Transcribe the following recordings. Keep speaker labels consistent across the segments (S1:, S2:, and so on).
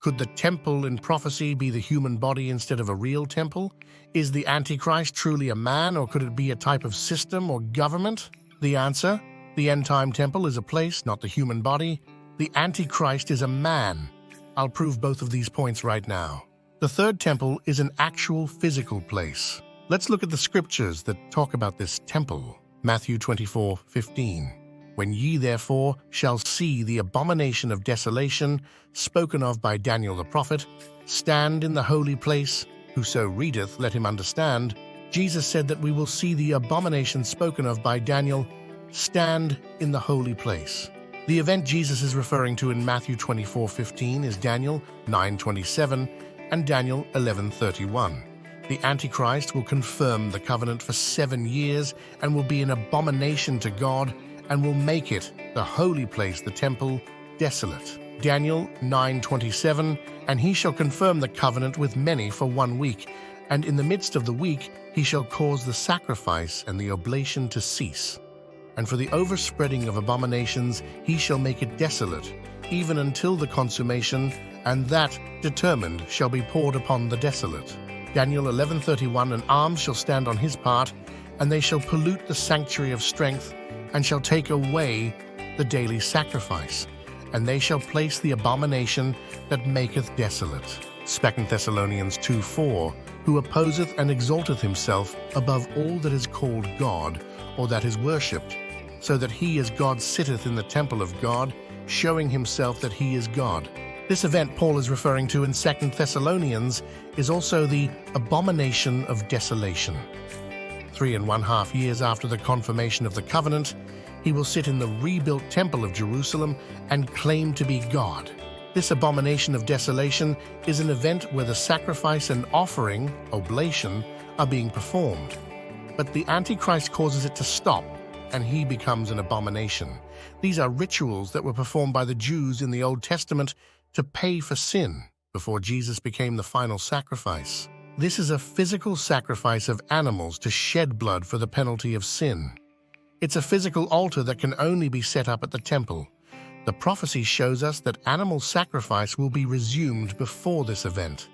S1: Could the temple in prophecy be the human body instead of a real temple? Is the Antichrist truly a man, or could it be a type of system or government? The answer: the end-time temple is a place, not the human body. The Antichrist is a man. I'll prove both of these points right now. The third temple is an actual physical place. Let's look at the scriptures that talk about this temple. Matthew 24:15. When ye therefore shall see the abomination of desolation spoken of by Daniel the prophet, stand in the holy place, whoso readeth, let him understand. Jesus said that we will see the abomination spoken of by Daniel stand in the holy place. The event Jesus is referring to in Matthew 24:15 is Daniel 9:27 and Daniel 11:31. The Antichrist will confirm the covenant for 7 years and will be an abomination to God and will make it, the holy place, the temple, desolate. Daniel 9:27, and he shall confirm the covenant with many for 1 week, and in the midst of the week he shall cause the sacrifice and the oblation to cease. And for the overspreading of abominations he shall make it desolate, even until the consummation, and that determined shall be poured upon the desolate. Daniel 11:31, and arms shall stand on his part, and they shall pollute the sanctuary of strength, and shall take away the daily sacrifice, and they shall place the abomination that maketh desolate. 2 Thessalonians 2:4, who opposeth and exalteth himself above all that is called God, or that is worshipped, so that he as God sitteth in the temple of God, showing himself that he is God. This event Paul is referring to in 2 Thessalonians is also the abomination of desolation. 3.5 years after the confirmation of the covenant, he will sit in the rebuilt temple of Jerusalem and claim to be God. This abomination of desolation is an event where the sacrifice and offering, oblation, are being performed. But the Antichrist causes it to stop, and he becomes an abomination. These are rituals that were performed by the Jews in the Old Testament to pay for sin before Jesus became the final sacrifice. This is a physical sacrifice of animals to shed blood for the penalty of sin. It's a physical altar that can only be set up at the temple. The prophecy shows us that animal sacrifice will be resumed before this event.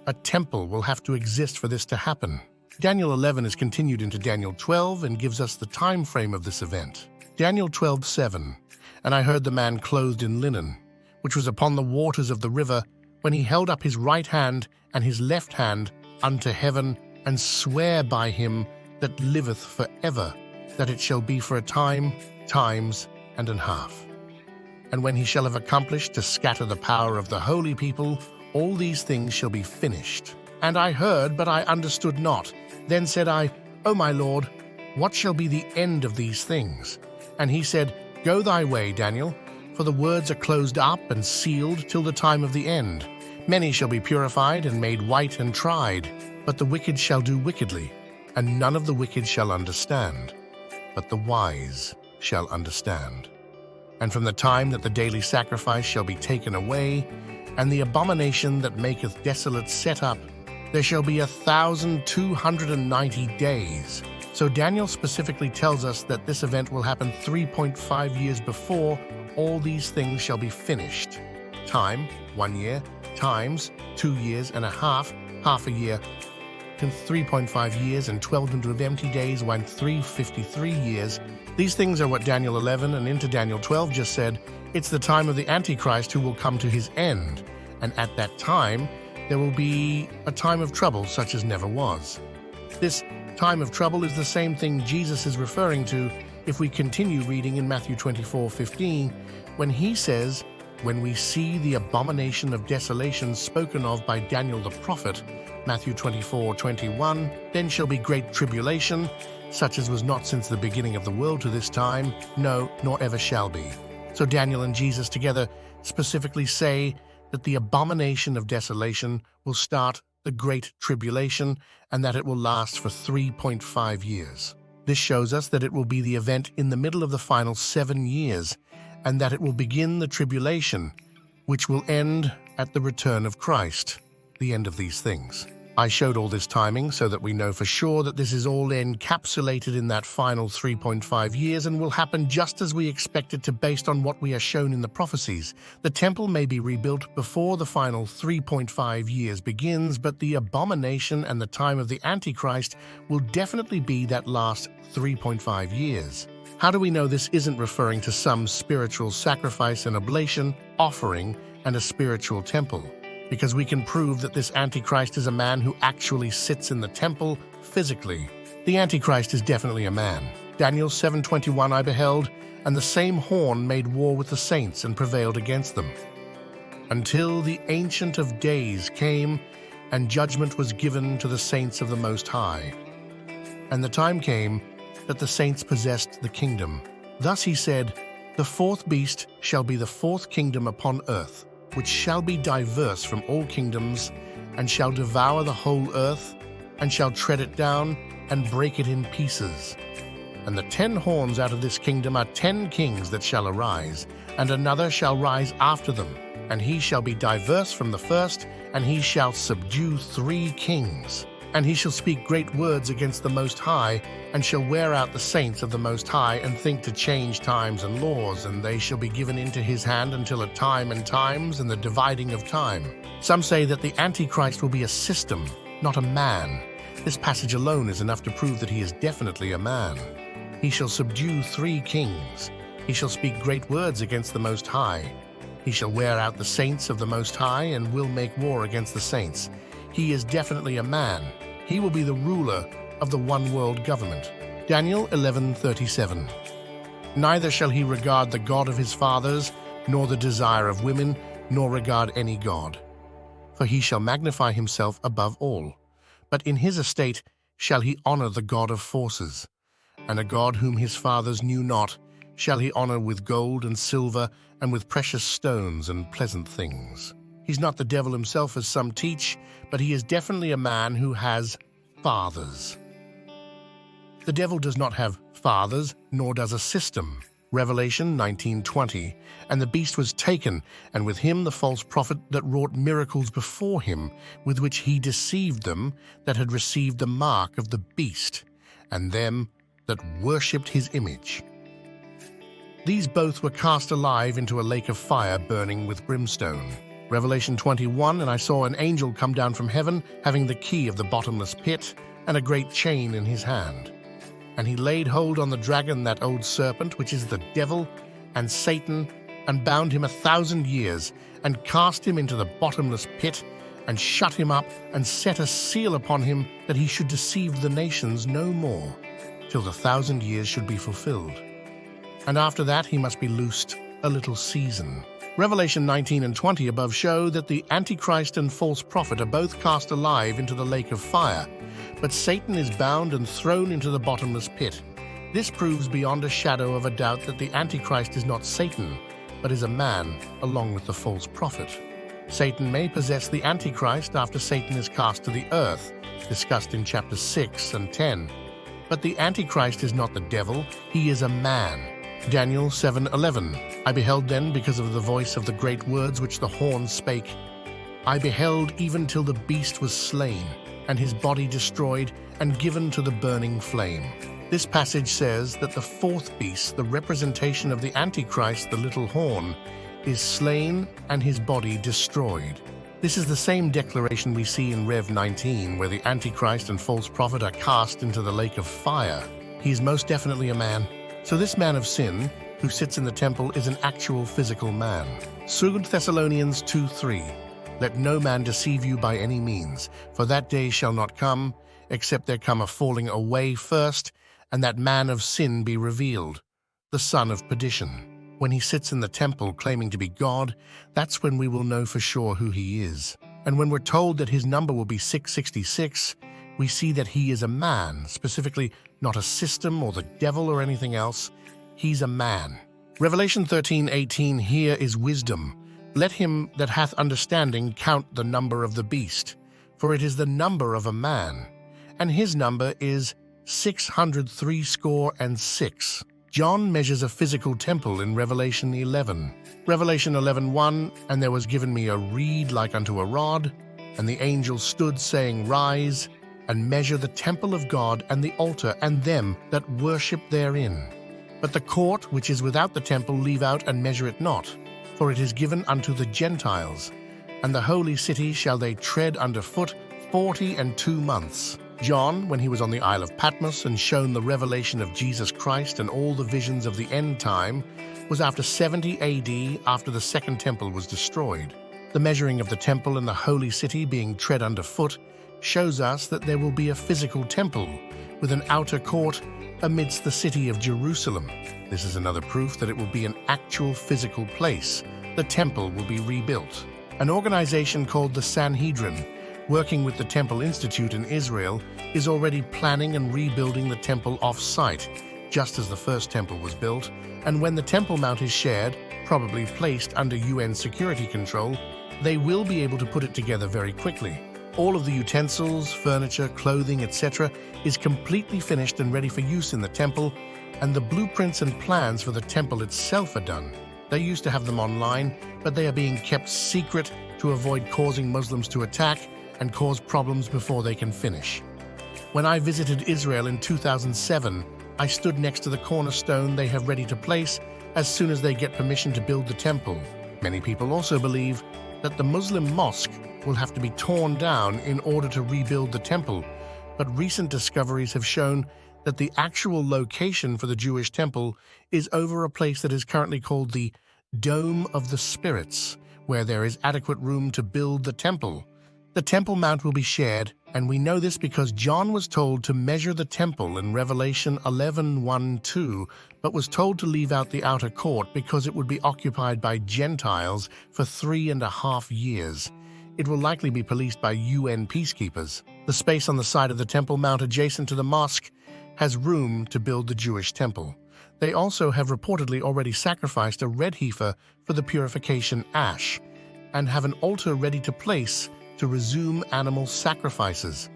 S1: A temple will have to exist for this to happen. Daniel 11 is continued into Daniel 12 and gives us the time frame of this event. Daniel 12:7, and I heard the man clothed in linen, which was upon the waters of the river, when he held up his right hand and his left hand unto heaven, and sware by him that liveth for ever, that it shall be for a time, times, and an half. And when he shall have accomplished to scatter the power of the holy people, all these things shall be finished. And I heard, but I understood not. Then said I, O my Lord, what shall be the end of these things? And he said, Go thy way, Daniel, for the words are closed up and sealed till the time of the end. Many shall be purified and made white and tried, but the wicked shall do wickedly, and none of the wicked shall understand, but the wise shall understand. And from the time that the daily sacrifice shall be taken away, and the abomination that maketh desolate set up, there shall be 1,290 days. So Daniel specifically tells us that this event will happen 3.5 years before all these things shall be finished. Time, 1 year, times, 2 years and a half a year, 3.5 years and 1,200 empty days, 353 years. These things are what Daniel 11 and into Daniel 12 just said. It's the time of the Antichrist who will come to his end, and at that time there will be a time of trouble such as never was. This time of trouble is the same thing Jesus is referring to if we continue reading in Matthew 24:15, when he says, When we see the abomination of desolation spoken of by Daniel the prophet, Matthew 24:21, then shall be great tribulation, such as was not since the beginning of the world to this time, no, nor ever shall be. So Daniel and Jesus together specifically say that the abomination of desolation will start the great tribulation, and that it will last for 3.5 years. This shows us that it will be the event in the middle of the final 7 years, and that it will begin the tribulation, which will end at the return of Christ, the end of these things. I showed all this timing so that we know for sure that this is all encapsulated in that final 3.5 years and will happen just as we expect it to based on what we are shown in the prophecies. The temple may be rebuilt before the final 3.5 years begins, but the abomination and the time of the Antichrist will definitely be that last 3.5 years. How do we know this isn't referring to some spiritual sacrifice and oblation, offering, and a spiritual temple? Because we can prove that this Antichrist is a man who actually sits in the temple physically. The Antichrist is definitely a man. Daniel 7:21 I beheld, and the same horn made war with the saints and prevailed against them, until the Ancient of Days came, and judgment was given to the saints of the Most High. And the time came that the saints possessed the kingdom. Thus he said, The fourth beast shall be the fourth kingdom upon earth, which shall be diverse from all kingdoms, and shall devour the whole earth, and shall tread it down, and break it in pieces. And the 10 horns out of this kingdom are 10 kings that shall arise, and another shall rise after them, and he shall be diverse from the first, and he shall subdue 3 kings. And he shall speak great words against the Most High, and shall wear out the saints of the Most High, and think to change times and laws, and they shall be given into his hand until a time and times and the dividing of time. Some say that the Antichrist will be a system, not a man. This passage alone is enough to prove that he is definitely a man. He shall subdue 3 kings. He shall speak great words against the Most High. He shall wear out the saints of the Most High, and will make war against the saints. He is definitely a man. He will be the ruler of the one world government. Daniel 11:37. Neither shall he regard the God of his fathers, nor the desire of women, nor regard any god. For he shall magnify himself above all. But in his estate shall he honor the God of forces. And a God whom his fathers knew not shall he honor with gold and silver, and with precious stones and pleasant things. He's not the devil himself, as some teach, but he is definitely a man who has fathers. The devil does not have fathers, nor does a system. Revelation 19:20, And the beast was taken, and with him the false prophet that wrought miracles before him, with which he deceived them that had received the mark of the beast, and them that worshipped his image. These both were cast alive into a lake of fire burning with brimstone. Revelation 21, And I saw an angel come down from heaven, having the key of the bottomless pit, and a great chain in his hand. And he laid hold on the dragon, that old serpent, which is the devil and Satan, and bound him 1,000 years, and cast him into the bottomless pit, and shut him up, and set a seal upon him, that he should deceive the nations no more, till the 1,000 years should be fulfilled. And after that he must be loosed a little season. Revelation 19 and 20 above show that the Antichrist and false prophet are both cast alive into the lake of fire, but Satan is bound and thrown into the bottomless pit. This proves beyond a shadow of a doubt that the Antichrist is not Satan, but is a man along with the false prophet. Satan may possess the Antichrist after Satan is cast to the earth, discussed in chapters 6 and 10. But the Antichrist is not the devil, he is a man. Daniel 7:11. I beheld then, because of the voice of the great words which the horn spake, I beheld even till the beast was slain, and his body destroyed, and given to the burning flame. This passage says that the fourth beast, the representation of the Antichrist, the little horn, is slain and his body destroyed. This is the same declaration we see in Rev 19, where the Antichrist and false prophet are cast into the lake of fire. He is most definitely a man. So this man of sin, who sits in the temple, is an actual physical man. 2 Thessalonians 2:3. Let no man deceive you by any means, for that day shall not come, except there come a falling away first, and that man of sin be revealed, the son of perdition. When he sits in the temple claiming to be God, that's when we will know for sure who he is. And when we're told that his number will be 666, we see that he is a man, specifically not a system or the devil or anything else. He's a man. Revelation 13:18, Here is wisdom. Let him that hath understanding count the number of the beast, for it is the number of a man, and his number is 666. John measures a physical temple in Revelation 11. Revelation 11:1, And there was given me a reed like unto a rod, And the angel stood, saying, Rise, and measure the temple of God and the altar and them that worship therein. But the court which is without the temple leave out and measure it not, for it is given unto the Gentiles. And the holy city shall they tread under foot 42 months. John, when he was on the Isle of Patmos and shown the revelation of Jesus Christ and all the visions of the end time, was after 70 AD, after the second temple was destroyed. The measuring of the temple and the holy city being tread under foot shows us that there will be a physical temple with an outer court amidst the city of Jerusalem. This is another proof that it will be an actual physical place. The temple will be rebuilt. An organization called the Sanhedrin, working with the Temple Institute in Israel, is already planning and rebuilding the temple off-site, just as the first temple was built, and when the Temple Mount is shared, probably placed under UN security control, they will be able to put it together very quickly. All of the utensils, furniture, clothing, etc. is completely finished and ready for use in the temple, and the blueprints and plans for the temple itself are done. They used to have them online, but they are being kept secret to avoid causing Muslims to attack and cause problems before they can finish. When I visited Israel in 2007, I stood next to the cornerstone they have ready to place as soon as they get permission to build the temple. Many people also believe that the Muslim mosque will have to be torn down in order to rebuild the temple, but recent discoveries have shown that the actual location for the Jewish temple is over a place that is currently called the Dome of the Spirits, where there is adequate room to build the temple. The Temple Mount will be shared, and we know this because John was told to measure the temple in Revelation 11:1-2, but was told to leave out the outer court because it would be occupied by Gentiles for 3.5 years. It will likely be policed by UN peacekeepers. The space on the side of the Temple Mount adjacent to the mosque has room to build the Jewish temple. They also have reportedly already sacrificed a red heifer for the purification ash, and have an altar ready to place to resume animal sacrifices.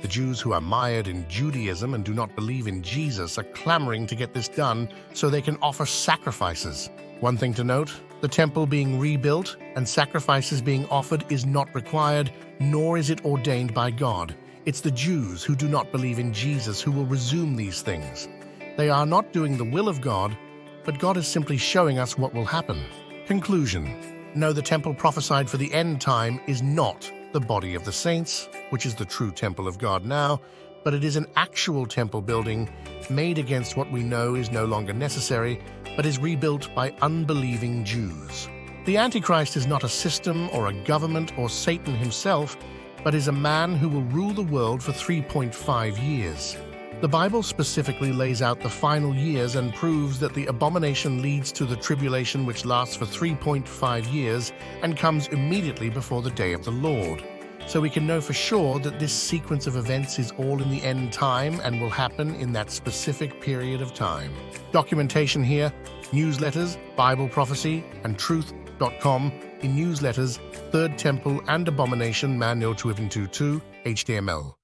S1: The Jews who are mired in Judaism and do not believe in Jesus are clamoring to get this done so they can offer sacrifices. One thing to note, the temple being rebuilt and sacrifices being offered is not required, nor is it ordained by God. It's the Jews who do not believe in Jesus who will resume these things. They are not doing the will of God, but God is simply showing us what will happen. Conclusion. No, the temple prophesied for the end time is not the body of the saints, which is the true temple of God now, but it is an actual temple building made against what we know is no longer necessary, but is rebuilt by unbelieving Jews. The Antichrist is not a system or a government or Satan himself, but is a man who will rule the world for 3.5 years. The Bible specifically lays out the final years and proves that the abomination leads to the tribulation which lasts for 3.5 years and comes immediately before the day of the Lord. So we can know for sure that this sequence of events is all in the end time and will happen in that specific period of time. Documentation here, newsletters, Bible prophecy, and truth.com in newsletters, Third Temple and Abomination Manual 2 HTML.